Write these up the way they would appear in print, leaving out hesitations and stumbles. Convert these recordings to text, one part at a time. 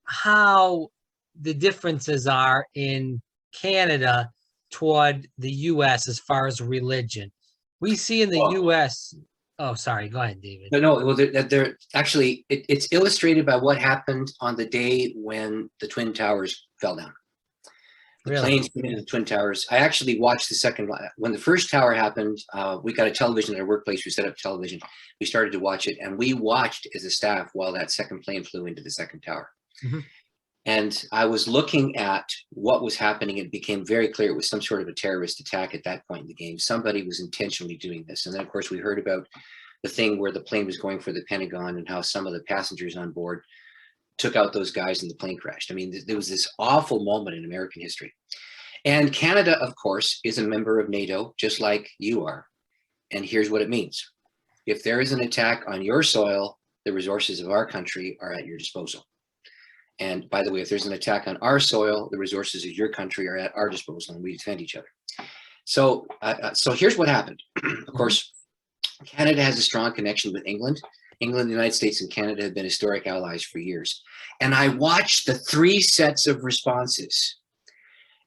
how the differences are in Canada toward the U.S. as far as religion. We see in the Well, U.S. Oh, sorry. Go ahead, David. no, well, they're actually, it's illustrated by what happened on the day when the Twin Towers fell down. The Really? planes came into the Twin Towers. I actually watched the second one. When the first tower happened, we got a television at our workplace. We set up television. We started to watch it, and we watched as a staff while that second plane flew into the second tower. Mm-hmm. And I was looking at what was happening. It became very clear it was some sort of a terrorist attack at that point in the game. Somebody was intentionally doing this. And then, of course, we heard about the thing where the plane was going for the Pentagon and how some of the passengers on board took out those guys and the plane crashed. I mean, there was this awful moment in American history. And Canada, of course, is a member of NATO, just like you are. And here's what it means. If there is an attack on your soil, the resources of our country are at your disposal. And by the way, if there's an attack on our soil, the resources of your country are at our disposal, and we defend each other. So here's what happened. Of course, Canada has a strong connection with England. England, the United States, and Canada have been historic allies for years. And I watched the three sets of responses.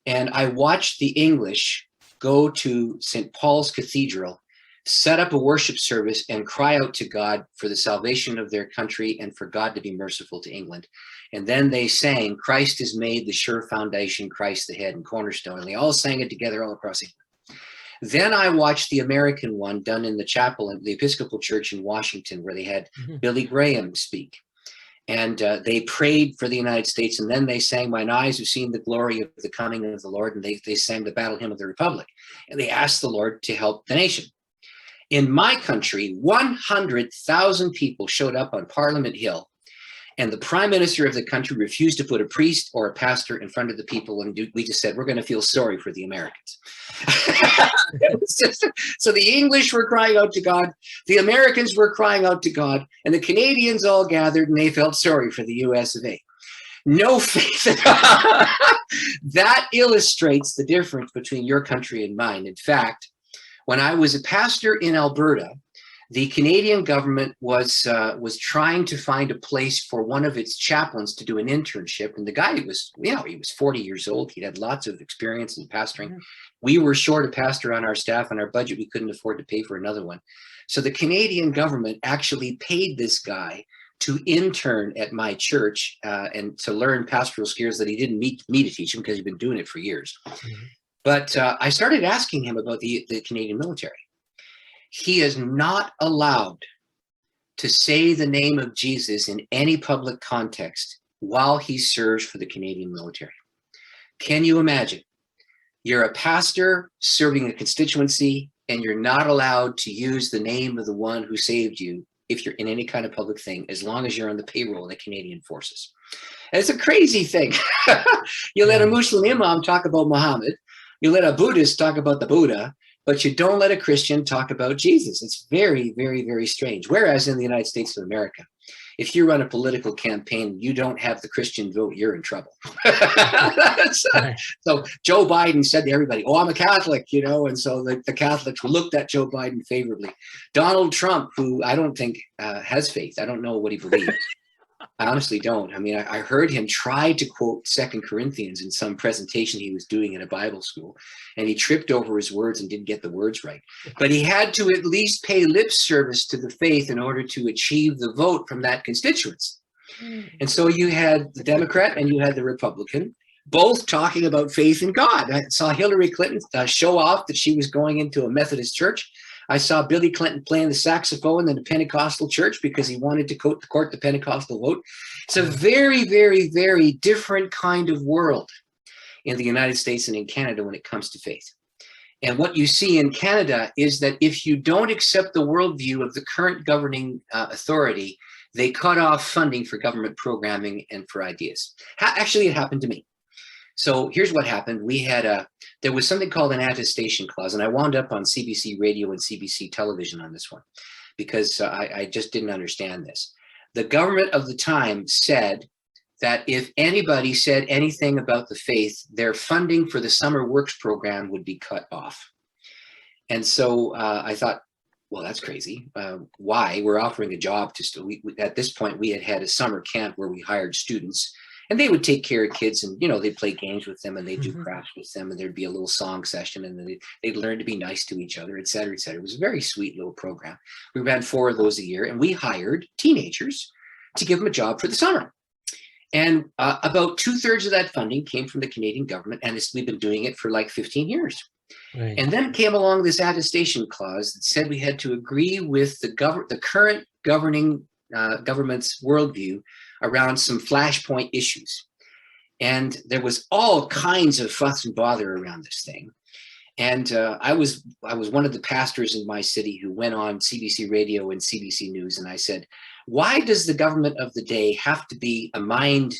And I watched the English go to St. Paul's Cathedral, set up a worship service, and cry out to God for the salvation of their country and for God to be merciful to England. And then they sang, "Christ is made the sure foundation, Christ the head and cornerstone." And they all sang it together all across England. Then I watched the American one done in the chapel in the Episcopal Church in Washington, where they had Billy Graham speak. And they prayed for the United States, and then they sang, "Mine eyes have seen the glory of the coming of the Lord," and they sang the battle hymn of the Republic. And they asked the Lord to help the nation. In my country, 100,000 people showed up on Parliament Hill, and the prime minister of the country refused to put a priest or a pastor in front of the people, and we just said, "We're going to feel sorry for the Americans." So the English were crying out to God, the Americans were crying out to God, and the Canadians all gathered, and they felt sorry for the US of A. No faith. That illustrates the difference between your country and mine. In fact, when I was a pastor in Alberta, the Canadian government was trying to find a place for one of its chaplains to do an internship. And the guy was, he was 40 years old. He'd had lots of experience in pastoring. We were short a pastor on our staff, and our budget, we couldn't afford to pay for another one. So the Canadian government actually paid this guy to intern at my church and to learn pastoral skills that he didn't need me to teach him because he'd been doing it for years. But I started asking him about the Canadian military. He is not allowed to say the name of Jesus in any public context while he serves for the Canadian military. Can you imagine? You're a pastor serving a constituency, and you're not allowed to use the name of the one who saved you if you're in any kind of public thing, as long as you're on the payroll of the Canadian forces. And it's a crazy thing. You let a Muslim imam talk about Muhammad. You let a Buddhist talk about the Buddha, but you don't let a Christian talk about Jesus. It's very, very, very strange. Whereas in the United States of America, if you run a political campaign, you don't have the Christian vote, you're in trouble. So Joe Biden said to everybody, "Oh, I'm a Catholic," and so the Catholics looked at Joe Biden favorably. Donald Trump, who I don't think has faith. I don't know what he believes. I honestly don't. I mean, I heard him try to quote 2 Corinthians in some presentation he was doing in a Bible school, and he tripped over his words and didn't get the words right. But he had to at least pay lip service to the faith in order to achieve the vote from that constituency. And so you had the Democrat and you had the Republican, both talking about faith in God. I saw Hillary Clinton show off that she was going into a Methodist church. I saw Billy Clinton playing the saxophone in the Pentecostal church because he wanted to court the Pentecostal vote. It's a very, very, very different kind of world in the United States and in Canada when it comes to faith. And what you see in Canada is that if you don't accept the worldview of the current governing authority, they cut off funding for government programming and for ideas. Actually, it happened to me. So here's what happened. There was something called an attestation clause, and I wound up on CBC radio and CBC television on this one because I just didn't understand this. The government of the time said that if anybody said anything about the faith, their funding for the summer works program would be cut off. And so I thought, well, that's crazy. Why? We're offering a job to at this point, we had a summer camp where we hired students, And they would take care of kids, and they'd play games with them, and they'd do Mhm. crafts with them, and there'd be a little song session, and then they'd learn to be nice to each other, et cetera, et cetera. It was a very sweet little program. We ran 4 of those a year, and we hired teenagers to give them a job for the summer. And about 2/3 of that funding came from the Canadian government, and we've been doing it for like 15 years. Right. And then came along this attestation clause that said we had to agree with the current governing government's worldview around some flashpoint issues. And there was all kinds of fuss and bother around this thing. And I was one of the pastors in my city who went on CBC Radio and CBC News, and I said, why does the government of the day have to be a mind?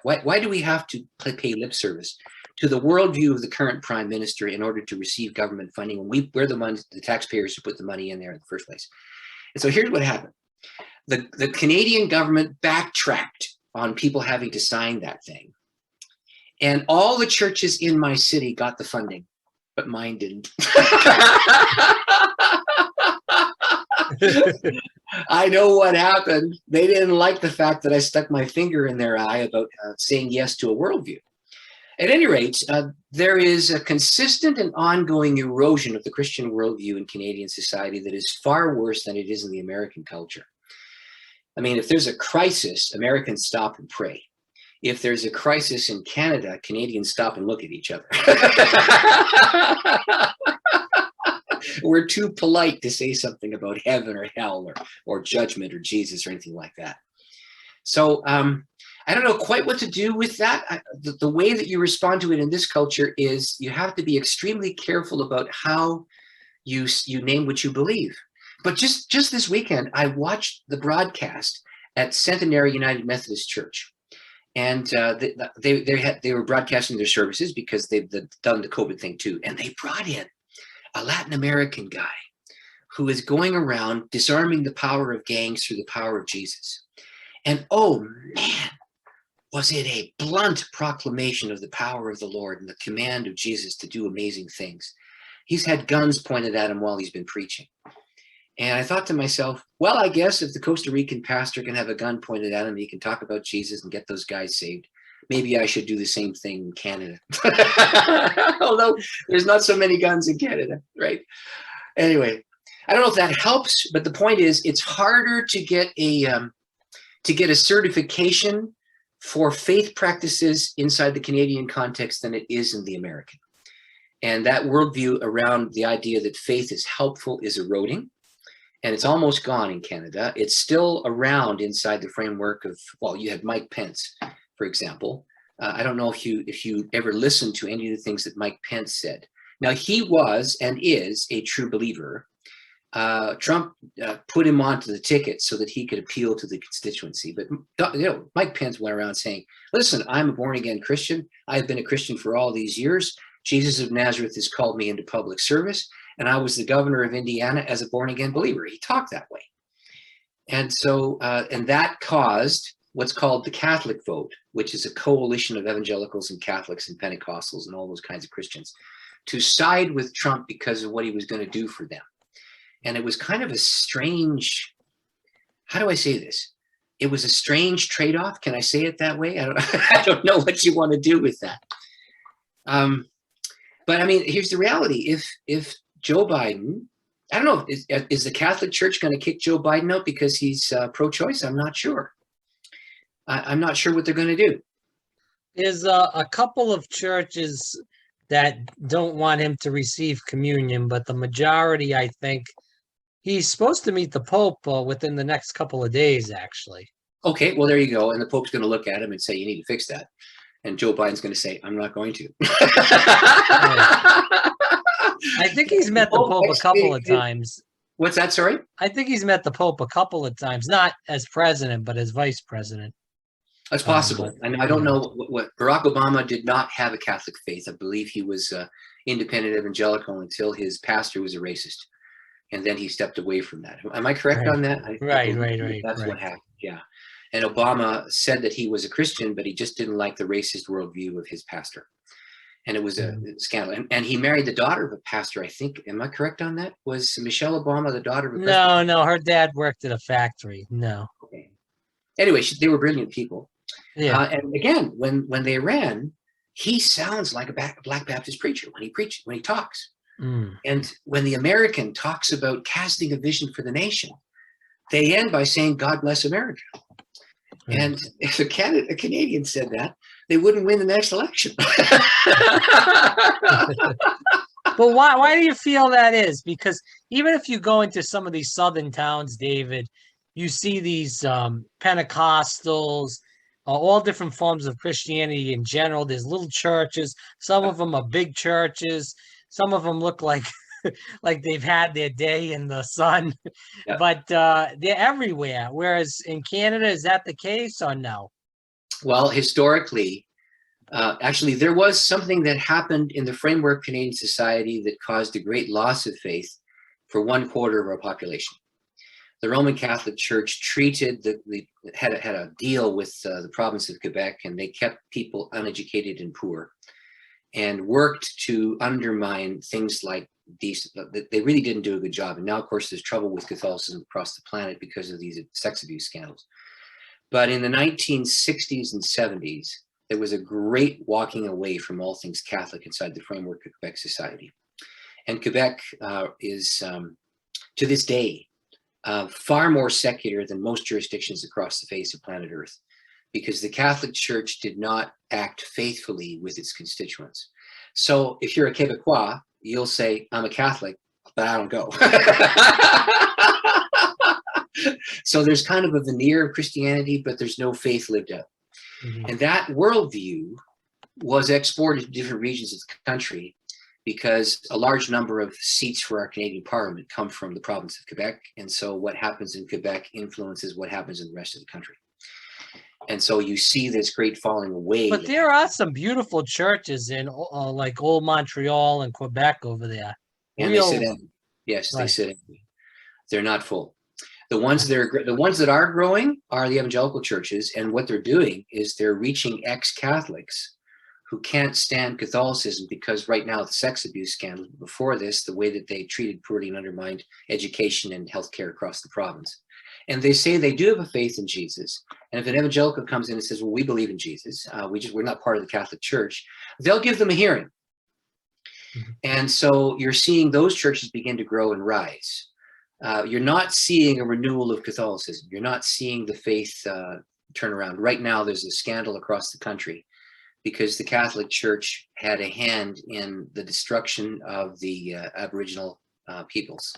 Why do we have to pay lip service to the worldview of the current prime minister in order to receive government funding when we're the ones, the taxpayers, who put the money in there in the first place? And so here's what happened. The Canadian government backtracked on people having to sign that thing. And all the churches in my city got the funding, but mine didn't. I know what happened. They didn't like the fact that I stuck my finger in their eye about saying yes to a worldview. At any rate, there is a consistent and ongoing erosion of the Christian worldview in Canadian society that is far worse than it is in the American culture. I mean, if there's a crisis, Americans stop and pray. If there's a crisis in Canada, Canadians stop and look at each other. We're too polite to say something about heaven or hell or judgment or Jesus or anything like that. So I don't know quite what to do with that. The way that you respond to it in this culture is you have to be extremely careful about how you name what you believe. But just this weekend, I watched the broadcast at Centenary United Methodist Church. And they were broadcasting their services because they've done the COVID thing too. And they brought in a Latin American guy who is going around disarming the power of gangs through the power of Jesus. And oh man, was it a blunt proclamation of the power of the Lord and the command of Jesus to do amazing things. He's had guns pointed at him while he's been preaching. And I thought to myself, well, I guess if the Costa Rican pastor can have a gun pointed at him, he can talk about Jesus and get those guys saved. Maybe I should do the same thing in Canada. Although there's not so many guns in Canada, right? Anyway, I don't know if that helps, but the point is it's harder to get a certification for faith practices inside the Canadian context than it is in the American. And that worldview around the idea that faith is helpful is eroding. And it's almost gone in Canada. It's still around inside the framework of, well, you had Mike Pence, for example. I don't know if you ever listened to any of the things that Mike Pence said. Now, he was and is a true believer. Trump put him onto the ticket so that he could appeal to the constituency. But Mike Pence went around saying, listen, I'm a born-again Christian. I've been a Christian for all these years. Jesus of Nazareth has called me into public service. And I was the governor of Indiana as a born-again believer. He talked that way. And so, and that caused what's called the Catholic vote, which is a coalition of evangelicals and Catholics and Pentecostals and all those kinds of Christians, to side with Trump because of what he was going to do for them. And it was kind of a strange, how do I say this? It was a strange trade-off. Can I say it that way? I don't know what you want to do with that. But I mean, here's the reality. If Joe Biden, I don't know, is the Catholic Church going to kick Joe Biden out because he's pro-choice? I'm not sure. I'm not sure what they're going to do. There's a couple of churches that don't want him to receive communion, but the majority, I think, he's supposed to meet the Pope within the next couple of days, actually. Okay, well, there you go. And the Pope's going to look at him and say, you need to fix that. And Joe Biden's going to say, I'm not going to. I think he's met the Pope a couple of times. What's that, sorry? I think he's met the Pope a couple of times, not as president, but as vice president. That's possible. I don't know what Barack Obama did not have a Catholic faith. I believe he was independent evangelical until his pastor was a racist. And then he stepped away from that. Am I correct on that? Right. That's what happened, yeah. And Obama said that he was a Christian, but he just didn't like the racist worldview of his pastor. And it was a scandal. And he married the daughter of a pastor, I think. Am I correct on that? Was Michelle Obama the daughter of a pastor? No, her dad worked at a factory. No. Okay. Anyway, they were brilliant people. Yeah. And again, when they ran, he sounds like a Black Baptist preacher when he talks. Mm. And when the American talks about casting a vision for the nation, they end by saying, "God bless America." Right. And if a Canadian said that, they wouldn't win the next election. But why do you feel that is? Because even if you go into some of these southern towns, David, you see these Pentecostals, all different forms of Christianity in general. There's little churches. Some of them are big churches. Some of them look like like they've had their day in the sun, Yeah. but they're everywhere. Whereas in Canada, is that the case or no? Well, historically, actually, there was something that happened in the framework of Canadian society that caused a great loss of faith for 1/4 of our population. The Roman Catholic Church treated had a deal with the province of Quebec, and they kept people uneducated and poor, and worked to undermine things like decent. They really didn't do a good job. And now, of course, there's trouble with Catholicism across the planet because of these sex abuse scandals. But in the 1960s and 70s, there was a great walking away from all things Catholic inside the framework of Quebec society. And Quebec is, to this day, far more secular than most jurisdictions across the face of planet Earth, because the Catholic Church did not act faithfully with its constituents. So if you're a Quebecois, you'll say, "I'm a Catholic, but I don't go." So there's kind of a veneer of Christianity, but there's no faith lived out. Mhm. And that worldview was exported to different regions of the country, because a large number of seats for our Canadian Parliament come from the province of Quebec. And so what happens in Quebec influences what happens in the rest of the country. And so you see this great falling away. But there are some beautiful churches in like old Montreal and Quebec over there. And they sit Real, empty. Yes, they right. sit empty. They're not full. The ones that are growing are the evangelical churches, and what they're doing is they're reaching ex-Catholics who can't stand Catholicism because right now the sex abuse scandal, before this, the way that they treated poorly and undermined education and healthcare across the province. And they say they do have a faith in Jesus. And if an evangelical comes in and says, "Well, we believe in Jesus, we're not part of the Catholic Church," they'll give them a hearing. Mhm. And so you're seeing those churches begin to grow and rise. You're not seeing a renewal of Catholicism. You're not seeing the faith turn around. Right now, there's a scandal across the country because the Catholic Church had a hand in the destruction of the Aboriginal peoples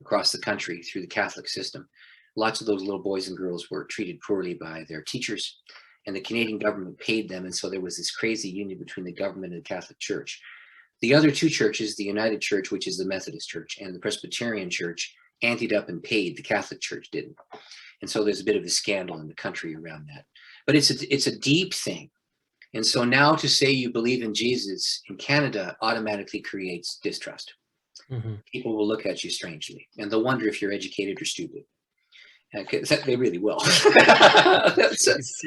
across the country through the Catholic system. Lots of those little boys and girls were treated poorly by their teachers, and the Canadian government paid them. And so there was this crazy union between the government and the Catholic Church. The other two churches, the United Church, which is the Methodist Church, and the Presbyterian Church, anteed up and paid. The Catholic Church didn't. And so there's a bit of a scandal in the country around that. But it's a deep thing. And so now to say you believe in Jesus in Canada automatically creates distrust. Mhm. People will look at you strangely, and they'll wonder if you're educated or stupid. They really will.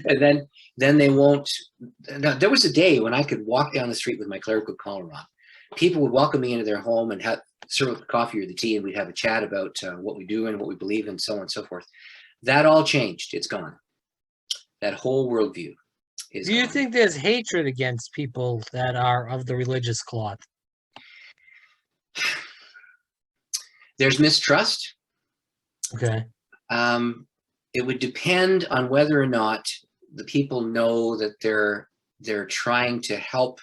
And then they won't. Now, there was a day when I could walk down the street with my clerical collar on. People would welcome me into their home and serve up the coffee or the tea, and we'd have a chat about what we do and what we believe and so on and so forth. That all changed. It's gone. That whole worldview is Do you gone. think there's hatred against people that are of the religious cloth? There's mistrust. Okay. It would depend on whether or not the people know that they're trying to help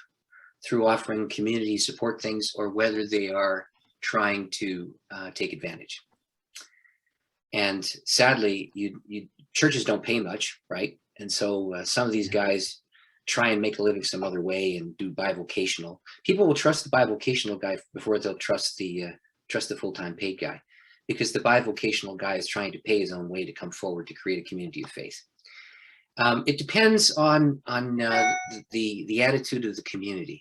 through offering community support things, or whether they are trying to take advantage. And sadly, churches don't pay much, right? And so some of these guys try and make a living some other way and do bivocational. People will trust the bivocational guy before they'll trust the full-time paid guy, because the bivocational guy is trying to pay his own way to come forward to create a community of faith. It depends on the attitude of the community.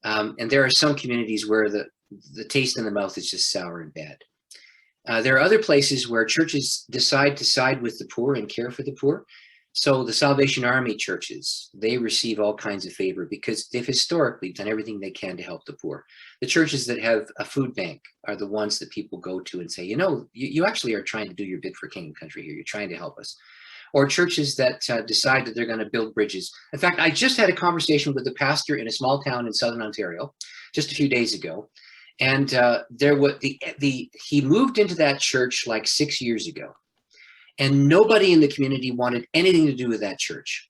And there are some communities where the taste in the mouth is just sour and bad. There are other places where churches decide to side with the poor and care for the poor. So the Salvation Army churches, they receive all kinds of favor because they've historically done everything they can to help the poor. The churches that have a food bank are the ones that people go to and say, you actually are trying to do your bit for King and Country here. You're trying to help us. or churches that decide that they're going to build bridges. In fact, I just had a conversation with a pastor in a small town in Southern Ontario just a few days ago. And there was he moved into that church like 6 years ago. And nobody in the community wanted anything to do with that church.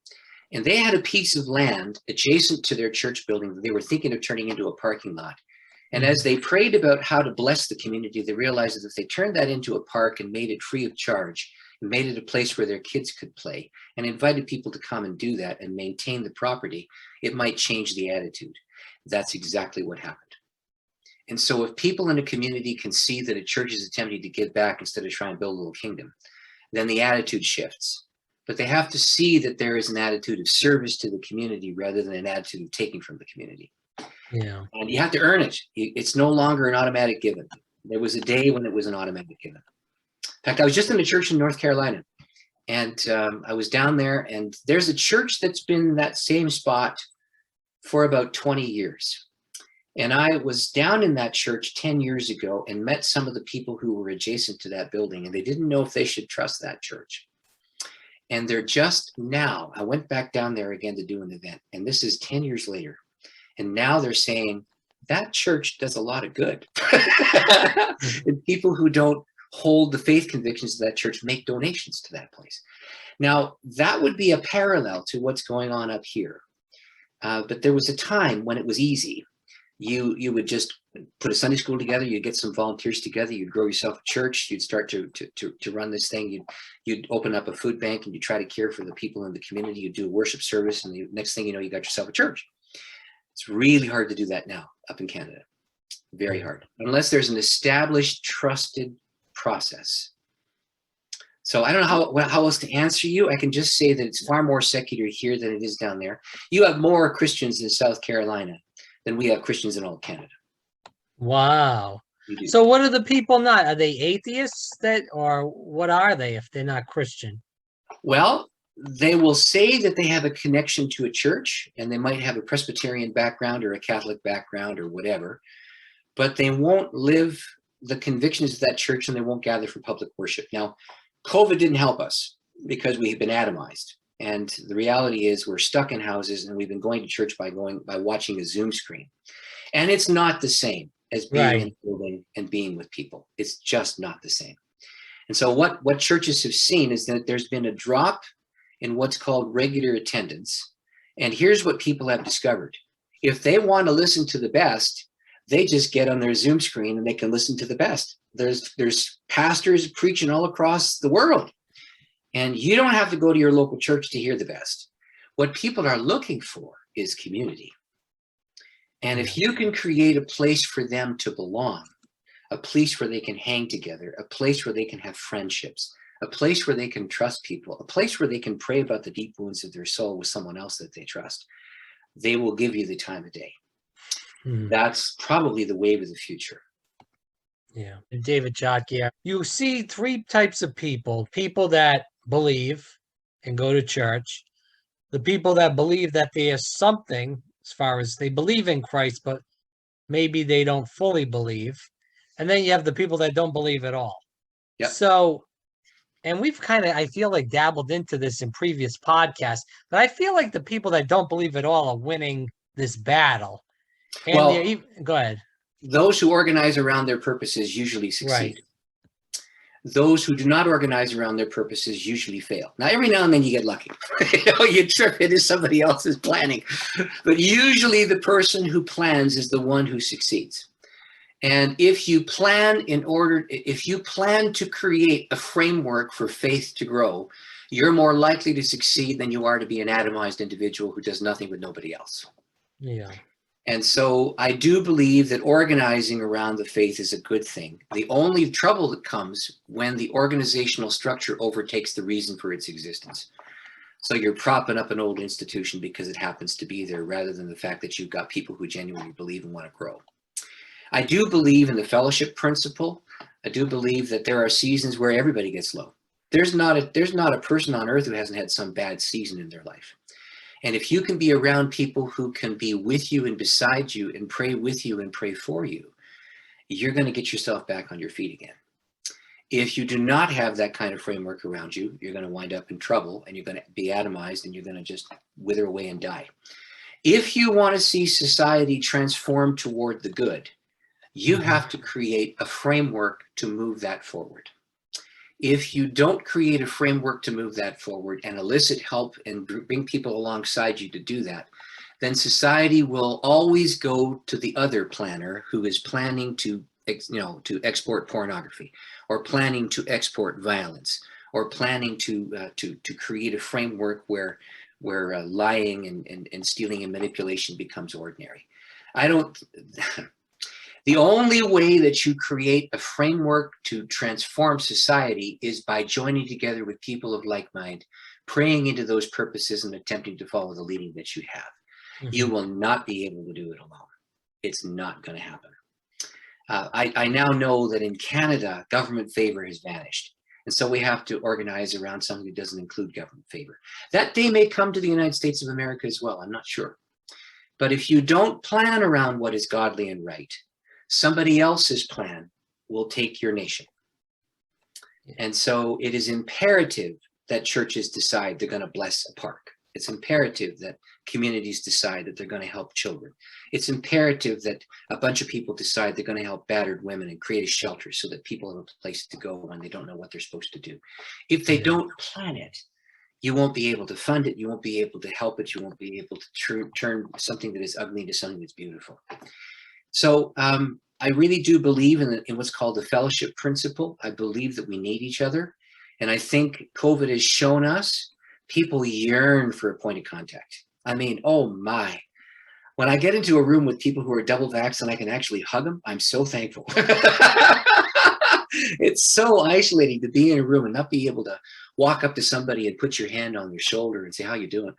And they had a piece of land adjacent to their church building that they were thinking of turning into a parking lot. And as they prayed about how to bless the community, they realized that if they turned that into a park and made it free of charge, and made it a place where their kids could play, and invited people to come and do that and maintain the property, it might change the attitude. That's exactly what happened. And so if people in a community can see that a church is attempting to give back instead of trying to build a little kingdom, then the attitude shifts. But they have to see that there is an attitude of service to the community rather than an attitude of taking from the community. Yeah. And you have to earn it. It's no longer an automatic given. There was a day when it was an automatic given. In fact, I was just in a church in North Carolina, and I was down there, and there's a church that's been in that same spot for about 20 years. And I was down in that church 10 years ago and met some of the people who were adjacent to that building, and they didn't know if they should trust that church. And they're just now, I went back down there again to do an event, and this is 10 years later. And now they're saying, that church does a lot of good. And people who don't hold the faith convictions of that church make donations to that place. Now, that would be a parallel to what's going on up here. But there was a time when it was easy. You would just put a Sunday school together, you'd get some volunteers together, you'd grow yourself a church, you'd start to run this thing, you'd open up a food bank and you try to care for the people in the community, you'd do a worship service, and the next thing you know, you got yourself a church. It's really hard to do that now up in Canada. Very hard, unless there's an established, trusted process. So I don't know how else to answer you. I can just say that it's far more secular here than it is down there. You have more Christians in South Carolina than we have Christians in all of Canada. Wow. So what are the people not? Are they atheists or what are they if they're not Christian? Well, they will say that they have a connection to a church, and they might have a Presbyterian background or a Catholic background or whatever, but they won't live the convictions of that church, and they won't gather for public worship. Now, COVID didn't help us because we've been atomized. And the reality is we're stuck in houses, and we've been going to church by watching a Zoom screen. And it's not the same as being in a building and being with people. It's just not the same. And so what churches have seen is that there's been a drop in what's called regular attendance. And here's what people have discovered. If they want to listen to the best, they just get on their Zoom screen and they can listen to the best. There's pastors preaching all across the world. And you don't have to go to your local church to hear the best. What people are looking for is community. And if you can create a place for them to belong, a place where they can hang together, a place where they can have friendships, a place where they can trust people, a place where they can pray about the deep wounds of their soul with someone else that they trust, they will give you the time of day. That's probably the wave of the future. Yeah. Rev.Chotka, you see three types of people that believe and go to church, the people that believe that there's something as far as they believe in Christ, but maybe they don't fully believe. And then you have the people that don't believe at all. Yep. So, and we've kind of, I feel like, dabbled into this in previous podcasts, but I feel like the people that don't believe at all are winning this battle. And well, go ahead. Those who organize around their purposes usually succeed. Right. Those who do not organize around their purposes usually fail. Now, every now and then you get lucky. You trip into somebody else's planning. But usually the person who plans is the one who succeeds. And if you plan to create a framework for faith to grow, you're more likely to succeed than you are to be an atomized individual who does nothing with nobody else. Yeah. And so I do believe that organizing around the faith is a good thing. The only trouble that comes when the organizational structure overtakes the reason for its existence. So you're propping up an old institution because it happens to be there, rather than the fact that you've got people who genuinely believe and want to grow. I do believe in the fellowship principle. I do believe that there are seasons where everybody gets low. There's not a person on earth who hasn't had some bad season in their life. And if you can be around people who can be with you and beside you and pray with you and pray for you, you're going to get yourself back on your feet again. If you do not have that kind of framework around you, you're going to wind up in trouble, and you're going to be atomized, and you're going to just wither away and die. If you want to see society transform toward the good, you have to create a framework to move that forward. If you don't create a framework to move that forward and elicit help and bring people alongside you to do that, then society will always go to the other planner who is planning to export pornography, or planning to export violence, or planning to create a framework where lying and stealing and manipulation becomes ordinary. The only way that you create a framework to transform society is by joining together with people of like mind, praying into those purposes and attempting to follow the leading that you have. You will not be able to do it alone. It's not going to happen. I now know that in Canada, government favor has vanished. And so we have to organize around something that doesn't include government favor. That day may come to the United States of America as well. I'm not sure. But if you don't plan around what is godly and right, somebody else's plan will take your nation. And so it is imperative that churches decide they're going to bless a park. It's imperative that communities decide that they're going to help children. It's imperative that a bunch of people decide they're going to help battered women and create a shelter so that people have a place to go when they don't know what they're supposed to do. If they don't plan it, you won't be able to fund it. You won't be able to help it. You won't be able to turn something that is ugly into something that's beautiful. So I really do believe in what's called the fellowship principle. I believe that we need each other. And I think COVID has shown us people yearn for a point of contact. I mean, oh my. When I get into a room with people who are double vaxxed and I can actually hug them, I'm so thankful. It's so isolating to be in a room and not be able to walk up to somebody and put your hand on their shoulder and say, how you doing?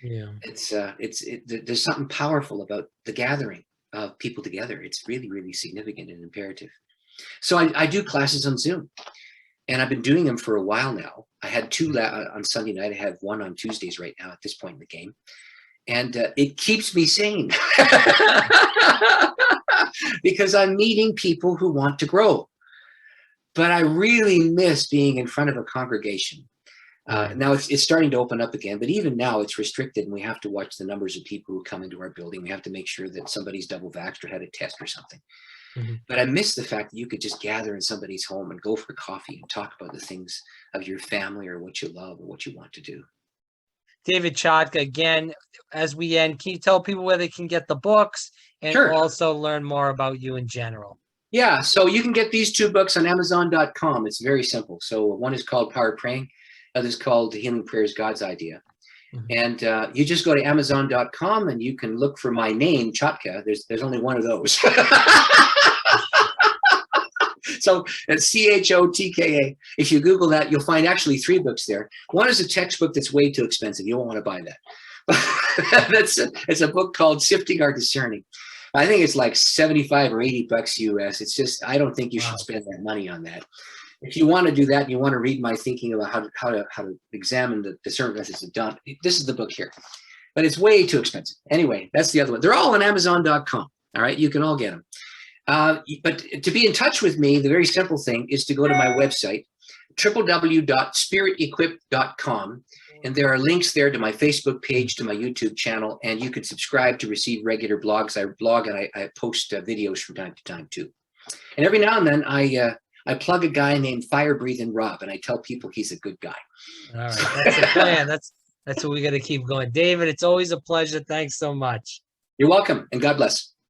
Yeah. There's something powerful about the gathering of people together. It's really, really significant and imperative. So I do classes on Zoom. And I've been doing them for a while now. I had two on Sunday night. I have one on Tuesdays right now at this point in the game. And it keeps me sane because I'm meeting people who want to grow. But I really miss being in front of a congregation. Now it's starting to open up again, but even now it's restricted, and we have to watch the numbers of people who come into our building. We have to make sure that somebody's double vaxxed or had a test or something. But I miss the fact that you could just gather in somebody's home and go for coffee and talk about the things of your family or what you love or what you want to do. Rev.Chotka, again, as we end, can you tell people where they can get the books and also learn more about you in general? Yeah, so you can get these two books on Amazon.com. It's very simple. So one is called Power of Praying. Other is called The Healing Prayers, God's Idea. And you just go to Amazon.com and you can look for my name, Chotka. There's only one of those. So it's Chotka. If you Google that, you'll find actually 3 books there. One is a textbook that's way too expensive. You won't want to buy that. It's a book called Sifting Our Discerning. I think it's like 75 or 80 bucks US. It's just, I don't think you should spend that money on that. If you want to do that, and you want to read my thinking about how to examine the discernment methods of done, this is the book here. But it's way too expensive. Anyway, that's the other one. They're all on Amazon.com. All right, you can all get them. But to be in touch with me, the very simple thing is to go to my website, www.spiritequip.com. And there are links there to my Facebook page, to my YouTube channel, and you can subscribe to receive regular blogs. I blog and I post videos from time to time too. And every now and then I plug a guy named Fire Breathing Rob, and I tell people he's a good guy. All right, that's the plan. That's what we got to keep going. David, it's always a pleasure. Thanks so much. You're welcome, and God bless.